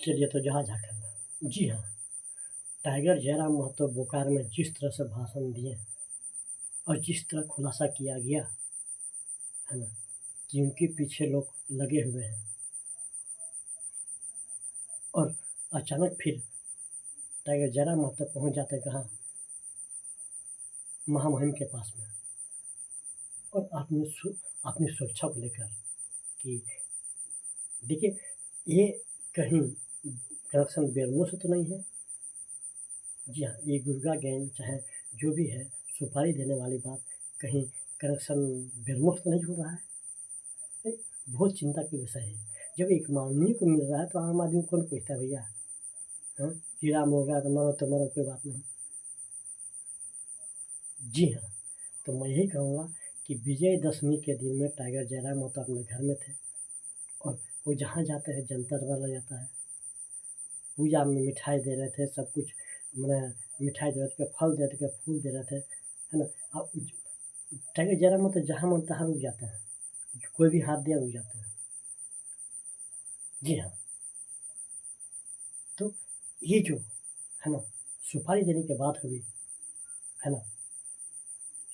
चलिए तो जहाँ झारखंड। जी हाँ, टाइगर जयराम महतो बोकारो में जिस तरह से भाषण दिए और जिस तरह खुलासा किया गया, है ना, कि उनके पीछे लोग लगे हुए हैं और अचानक फिर टाइगर जयराम महतो पहुँच जाते हैं कहाँ? महामहिम के पास में और अपनी सुरक्षा को लेकर कि देखिए, ये कहीं करप्शन बेरमो से तो नहीं है। जी हाँ, ये गुर्गा गैंग चाहे जो भी है, सुपारी देने वाली बात कहीं करप्शन बेरमो से तो नहीं हो रहा है। ये बहुत चिंता की विषय है। जब एक माननीय को मिल रहा है तो आम आदमी कौन पूछता है भैया? हाँ, कीड़ा हो गया तो मरो कोई बात नहीं। जी हाँ, तो मैं यही कहूँगा कि विजयदशमी के दिन में टाइगर जयराम महतो अपने घर में थे और वो जहाँ जाते हैं जनता दरबार लग जाता है। पूजा में मिठाई दे रहे थे, सब कुछ मने मिठाई दे रहे थे, फल दे रहे थे, फूल दे रहे थे, है ना? अब टाइगर जयराम महतो जहाँ मन तहाँ रुक जाते हैं, कोई भी हाथ दिया रुक जाते हैं। जी हाँ, तो ये जो है ना, सुपारी देने की बात हुई, है ना?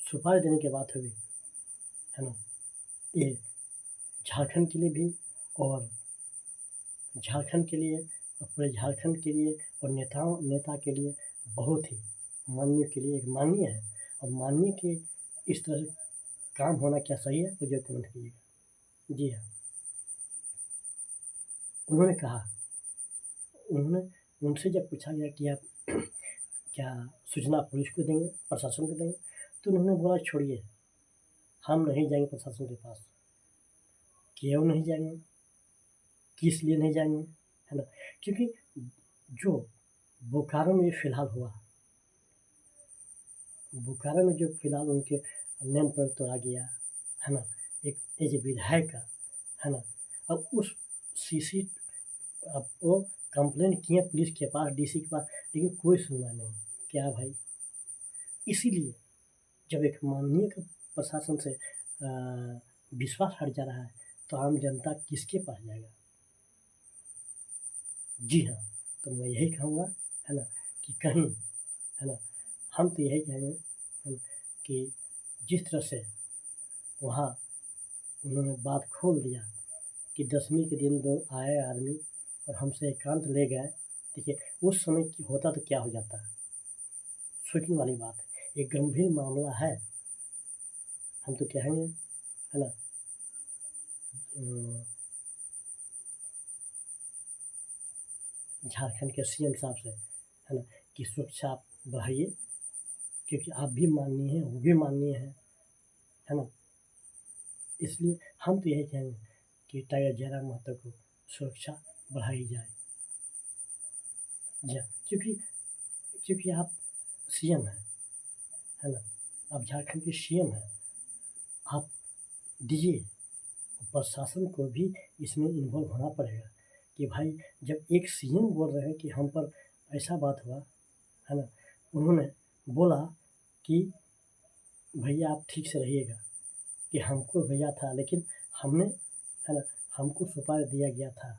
सुपारी देने की बात हुई, है ना? ये झारखंड के लिए भी और झारखंड के लिए और पूरे झारखंड के लिए और नेता के लिए बहुत ही माननीय के लिए एक माननीय है और माननीय के इस तरह से काम होना क्या सही है? मुझे कमेंट कीजिएगा। जी हाँ, उन्होंने कहा, उन्होंने उनसे जब पूछा गया कि आप क्या सूचना पुलिस को देंगे, प्रशासन को देंगे? तो उन्होंने बोला छोड़िए, हम नहीं जाएंगे प्रशासन के पास। क्यों नहीं जाएंगे? किस लिए नहीं जाएंगे? है ना? क्योंकि जो बोकारो में फिलहाल हुआ, बोकारो में जो फिलहाल उनके नेम पर तोड़ा गया, है ना, एक एज ए विधायक का, है ना, अब उस सीसी अब वो कंप्लेन किए पुलिस के पास, डीसी के पास, लेकिन कोई सुनवाई नहीं। क्या भाई? इसीलिए जब एक माननीय का प्रशासन से विश्वास हट जा रहा है तो आम जनता किसके पास जाएगा? जी हाँ, तो मैं यही कहूँगा, है ना, कि कहीं, है ना, हम तो यही कहेंगे, है ना, कि जिस तरह से वहाँ उन्होंने बात खोल दिया कि दसवीं के दिन दो आए आदमी और हमसे एकांत ले गए। देखिए, उस समय होता तो क्या हो जाता है, सोचने वाली बात है। एक गंभीर मामला है, हम तो कहेंगे, है ना, झारखंड के सीएम साहब से, है ना, कि सुरक्षा आप बढ़ाइए क्योंकि आप भी माननीय हैं, वो भी माननीय है ना? इसलिए हम तो यही कहेंगे कि टाइगर जयराम महतो को सुरक्षा बढ़ाई जाए। जी हाँ, क्योंकि क्योंकि आप सीएम हैं, है ना? आप झारखंड के सीएम हैं, आप दीजिए, प्रशासन को भी इसमें इन्वॉल्व होना पड़ेगा कि भाई जब एक सीएम बोल रहे हैं कि हम पर ऐसा बात हुआ, है ना? उन्होंने बोला कि भैया आप ठीक से रहिएगा, कि हमको भैया था लेकिन हमने, है ना, हमको सुपारी दिया गया था।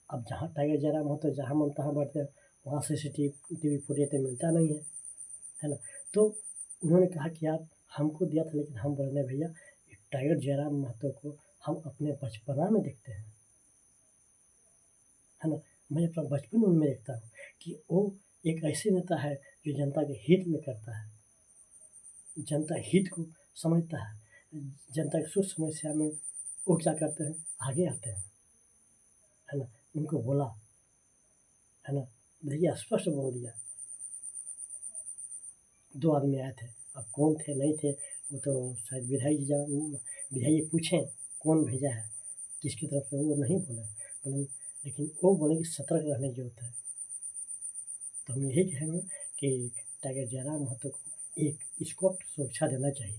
अब जहाँ टाइगर जयराम हो तो जहाँ मन तहाँ बैठते हैं, वहाँ सीसीटीवी फुटेज तो मिलता नहीं है ना? तो उन्होंने कहा कि आप हमको दिया था लेकिन हम बोले नहीं भैया, टाइगर जयराम महतो को हम अपने बचपना में देखते हैं, है ना? मैं अपना बचपन उनमें देखता हूँ कि वो एक ऐसे नेता है जो जनता के हित में करता है, जनता हित को समझता है, जनता की सुख समस्या में वो क्या करते हैं, आगे आते हैं, है ना? उनको बोला, है ना, भैया स्पष्ट बोल दिया। 2 आदमी आए थे, अब कौन थे नहीं थे वो तो शायद विधायक जी पूछें कौन भेजा है, किसकी तरफ से, वो नहीं बोले, लेकिन वो बोले कि सतर्क रहने की ज़रूरत है। तो हम यही कहेंगे कि टाइगर जयराम महतो को एक स्कॉट सुरक्षा देना चाहिए।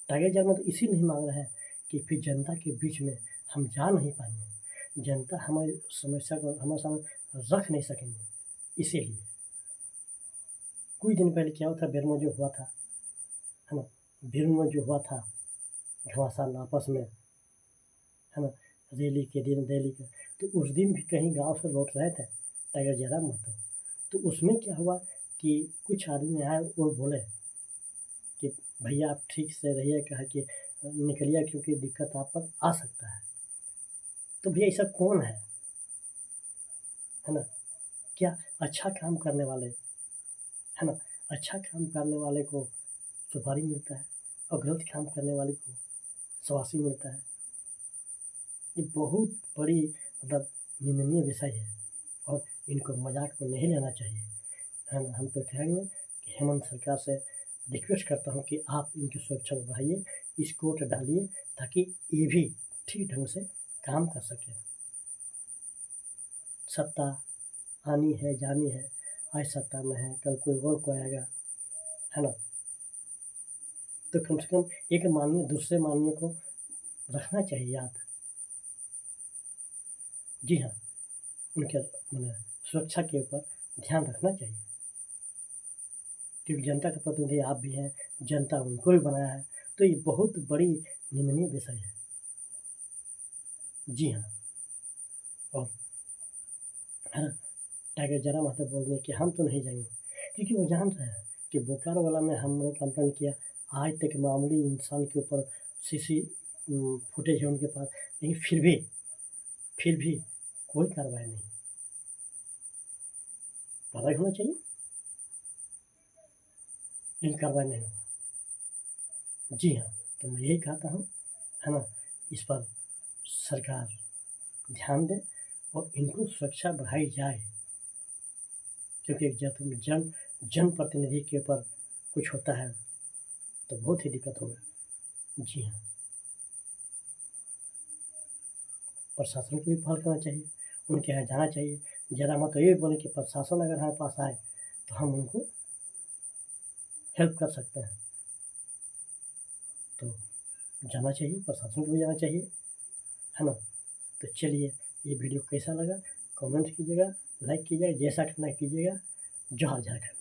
टाइगर जयराम महतो इसी नहीं मांग रहे हैं कि फिर जनता के बीच में हम जा नहीं पाएँगे, जनता हमारी समस्या को हमारे सामने रख नहीं सकेंगे। इसीलिए कुछ दिन पहले क्या हुआ था, बेरमो जो हुआ था, है ना? बेरमो जो हुआ था घमासान आपस में, है ना? रैली के दिन रैली का, तो उस दिन भी कहीं गाँव से लौट रहे थे टाइगर जयराम महतो, तो उसमें क्या हुआ कि कुछ आदमी आए और बोले कि भैया आप ठीक से रहिए, कहा कि निकलिए क्योंकि दिक्कत आप पर आ सकता है। तो भैया ये सब कौन है ना? क्या अच्छा काम करने वाले, है ना, अच्छा काम करने वाले को सुपारी मिलता है और गलत काम करने वाले को शबाशी मिलता है। ये बहुत बड़ी मतलब निंदनीय विषय है और इनको मजाक में नहीं लेना चाहिए, है ना। हम तो कहेंगे कि हेमंत सरकार से रिक्वेस्ट करता हूँ कि आप इनकी सुरक्षा को बढ़ाइए, इस कोर्ट डालिए ताकि ये भी ठीक ढंग से काम कर सकें। सत्ता आनी है जानी है, आज सत्ता में है कल कोई और को आएगा, है ना। तो कम से कम एक माननीय दूसरे माननीय को रखना चाहिए याद। जी हाँ, उनके मैंने सुरक्षा के ऊपर ध्यान रखना चाहिए, क्योंकि जनता का प्रतिनिधि आप भी हैं, जनता उनको भी बनाया है, तो ये बहुत बड़ी निंदनीय विषय है। जी हाँ, और है ना, टाइगर जयराम महतो बोलने कि हम तो नहीं जाएंगे, क्योंकि वो जान रहे हैं कि बोकारो वाला में हमने कंप्लेंट किया, आज तक मामूली इंसान के ऊपर सीसी फुटेज है उनके पास, लेकिन फिर भी कोई कार्रवाई नहीं। कार्रवाई होना चाहिए, लेकिन कार्रवाई नहीं हुआ। जी हाँ, तो मैं यही कहता हूँ, है ना, इस पर सरकार ध्यान दे और इनको सुरक्षा बढ़ाई जाए, क्योंकि जब जनप्रतिनिधि के ऊपर कुछ होता है तो बहुत ही दिक्कत होगा। जी हाँ, प्रशासन को भी पहल करना चाहिए, उनके यहाँ जाना चाहिए। जयराम महतो ये बोले कि प्रशासन अगर हमारे पास आए तो हम उनको हेल्प कर सकते हैं, तो जाना चाहिए, प्रशासन को भी जाना चाहिए, है ना। तो चलिए, ये वीडियो कैसा लगा कमेंट कीजिएगा, लाइक कीजिएगा, जैसा करना कीजिएगा। जोहार झारखंड।